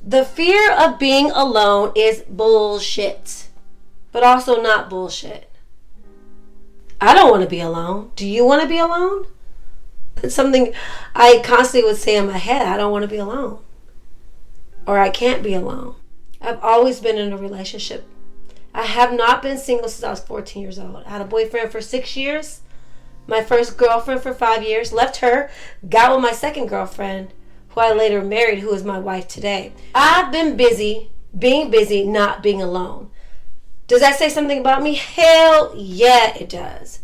The fear of being alone is bullshit, but also not bullshit. I don't want to be alone. Do you want to be alone? It's something I constantly would say in my head. I don't want to be alone. Or I can't be alone. I've always been in a relationship. I have not been single since I was 14 years old. I had a boyfriend for 6 years. My first girlfriend for 5 years. Left her. Got with my second girlfriend, who I later married, who is my wife today. I've been busy, being busy, not being alone. Does that say something about me? Hell yeah, it does.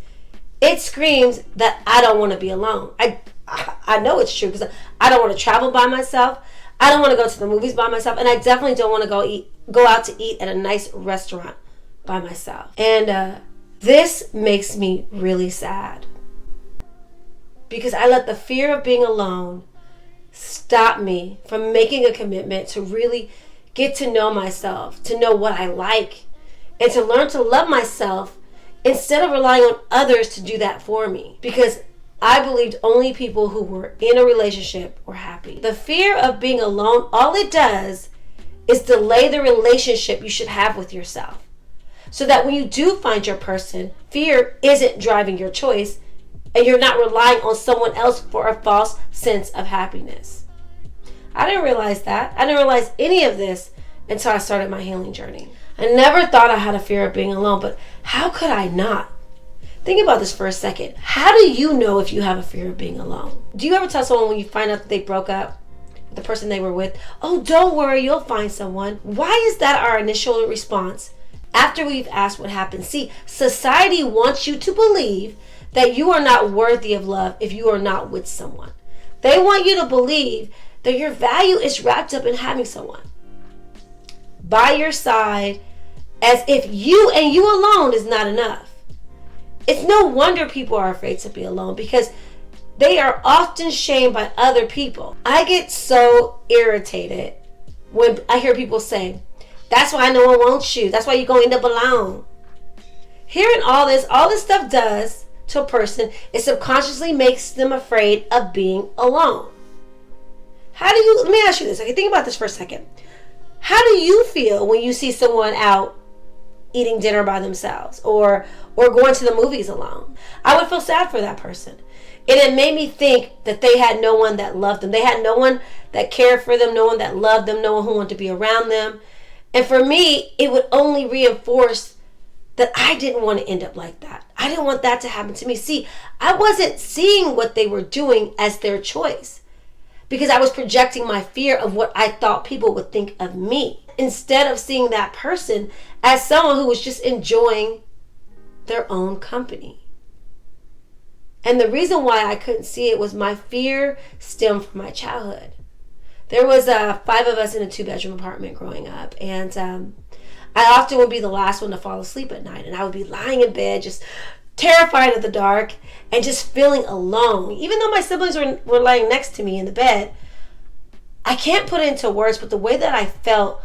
It screams that I don't want to be alone. I know it's true because I don't want to travel by myself. I don't want to go to the movies by myself. And I definitely don't want to go out to eat at a nice restaurant by myself. And this makes me really sad. Because I let the fear of being alone stop me from making a commitment to really get to know myself, to know what I like, and to learn to love myself instead of relying on others to do that for me. Because I believed only people who were in a relationship were happy. The fear of being alone, all it does is delay the relationship you should have with yourself. So that when you do find your person, fear isn't driving your choice, and you're not relying on someone else for a false sense of happiness. I didn't realize that. I didn't realize any of this until I started my healing journey. I never thought I had a fear of being alone, but how could I not? Think about this for a second. How do you know if you have a fear of being alone? Do you ever tell someone when you find out that they broke up with the person they were with, oh, don't worry, you'll find someone? Why is that our initial response after we've asked what happened? See, society wants you to believe that you are not worthy of love if you are not with someone. They want you to believe that your value is wrapped up in having someone by your side, as if you and you alone is not enough. It's no wonder people are afraid to be alone, because they are often shamed by other people. I get so irritated when I hear people say, that's why no one wants you. That's why you're going to end up alone. Hearing all this stuff does to a person, it subconsciously makes them afraid of being alone. Let me ask you this. Okay, think about this for a second. How do you feel when you see someone out eating dinner by themselves or going to the movies alone? I would feel sad for that person. And it made me think that they had no one that loved them. They had no one that cared for them, no one that loved them, no one who wanted to be around them. And for me, it would only reinforce that I didn't want to end up like that. I didn't want that to happen to me. See, I wasn't seeing what they were doing as their choice, because I was projecting my fear of what I thought people would think of me, instead of seeing that person as someone who was just enjoying their own company. And the reason why I couldn't see it was my fear stemmed from my childhood. There was 5 of us in a 2-bedroom apartment growing up, and I often would be the last one to fall asleep at night, and I would be lying in bed just terrified of the dark and just feeling alone. Even though my siblings were laying next to me in the bed, I can't put it into words, but the way that I felt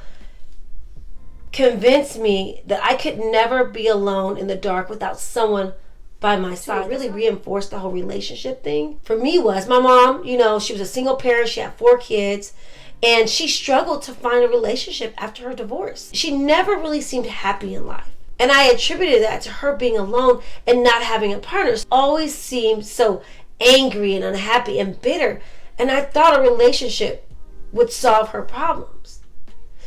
convinced me that I could never be alone in the dark without someone by my side. It really reinforced the whole relationship thing. For me was my mom, she was a single parent. She had 4 kids. And she struggled to find a relationship after her divorce. She never really seemed happy in life. And I attributed that to her being alone and not having a partner. She always seemed so angry and unhappy and bitter. And I thought a relationship would solve her problems.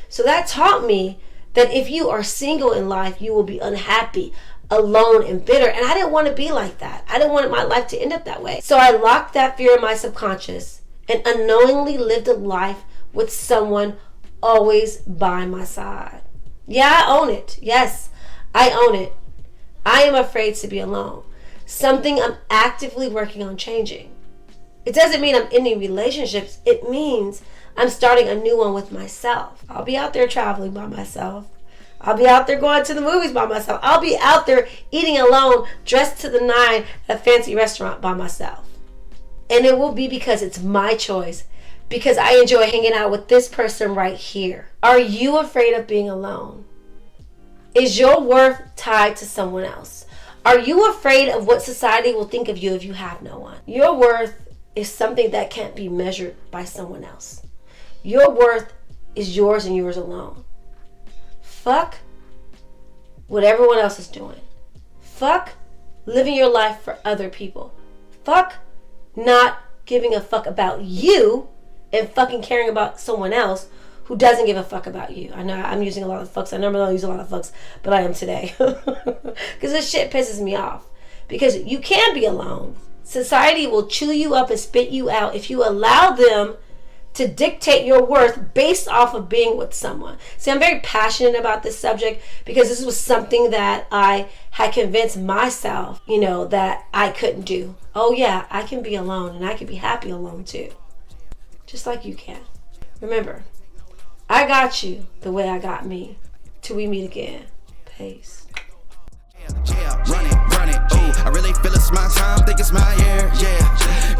So that taught me that if you are single in life, you will be unhappy, alone, and bitter. And I didn't want to be like that. I didn't want my life to end up that way. So I locked that fear in my subconscious and unknowingly lived a life with someone always by my side. Yeah, I own it. Yes, I own it. I am afraid to be alone. Something I'm actively working on changing. It doesn't mean I'm ending relationships. It means I'm starting a new one with myself. I'll be out there traveling by myself. I'll be out there going to the movies by myself. I'll be out there eating alone, dressed to the nine at a fancy restaurant by myself. And it will be because it's my choice. Because I enjoy hanging out with this person right here. Are you afraid of being alone? Is your worth tied to someone else? Are you afraid of what society will think of you if you have no one? Your worth is something that can't be measured by someone else. Your worth is yours and yours alone. Fuck what everyone else is doing. Fuck living your life for other people. Fuck not giving a fuck about you and fucking caring about someone else who doesn't give a fuck about you. I know I'm using a lot of fucks. I normally don't use a lot of fucks, but I am today. Because this shit pisses me off. Because you can be alone. Society will chew you up and spit you out if you allow them to dictate your worth based off of being with someone. See, I'm very passionate about this subject because this was something that I had convinced myself, that I couldn't do. Oh yeah, I can be alone and I can be happy alone too. Just like you can. Remember, I got you the way I got me. Till we meet again. Peace. Yeah, run it, ooh, I really feel it's my time, think it's my year, yeah.